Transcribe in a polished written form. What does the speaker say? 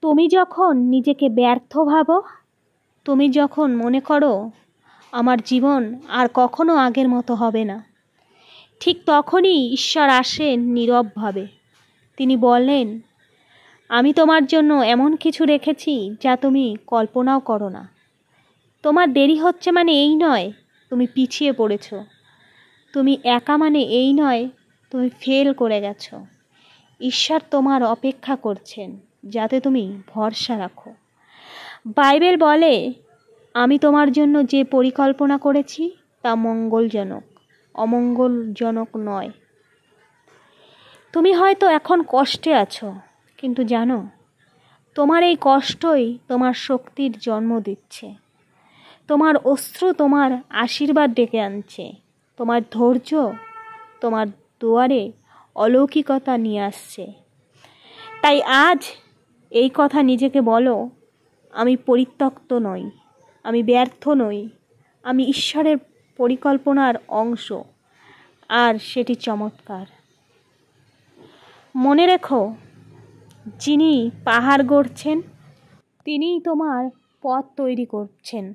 তুমি যখন নিজেকে ব্যর্থ ভাবো, তুমি যখন মনে করো আমার জীবন আর কখনো আগের মতো হবে না, ঠিক তখনই ঈশ্বর আসেন নীরবভাবে। তিনি বললেন, আমি তোমার জন্য এমন কিছু রেখেছি যা তুমি কল্পনাও করো না। তোমার দেরি হচ্ছে মানে এই নয় তুমি পিছিয়ে পড়েছ। তুমি একা মানে এই নয় তুমি ফেল করে গেছো। ঈশ্বর তোমার অপেক্ষা করছেন যাতে তুমি ভরসা রাখো। বাইবেল বলে, আমি তোমার জন্য যে পরিকল্পনা করেছি তা মঙ্গলজনক, অমঙ্গলজনক নয়। তুমি হয়তো এখন কষ্টে আছো, কিন্তু জানো তোমার এই কষ্টই তোমার শক্তির জন্ম দিচ্ছে। তোমার অশ্রু তোমার আশীর্বাদ ডেকে আনছে। তোমার ধৈর্য তোমার দুয়ারে অলৌকিকতা নিয়ে আসছে। তাই আজ এই কথা নিজেকে বলো, আমি পরিত্যক্ত নই, আমি ব্যর্থ নই, আমি ঈশ্বরের পরিকল্পনার অংশ, আর সেটি চমৎকার। মনে রেখো, যিনি পাহাড় গড়ছেন তিনিই তোমার পথ তৈরি করছেন।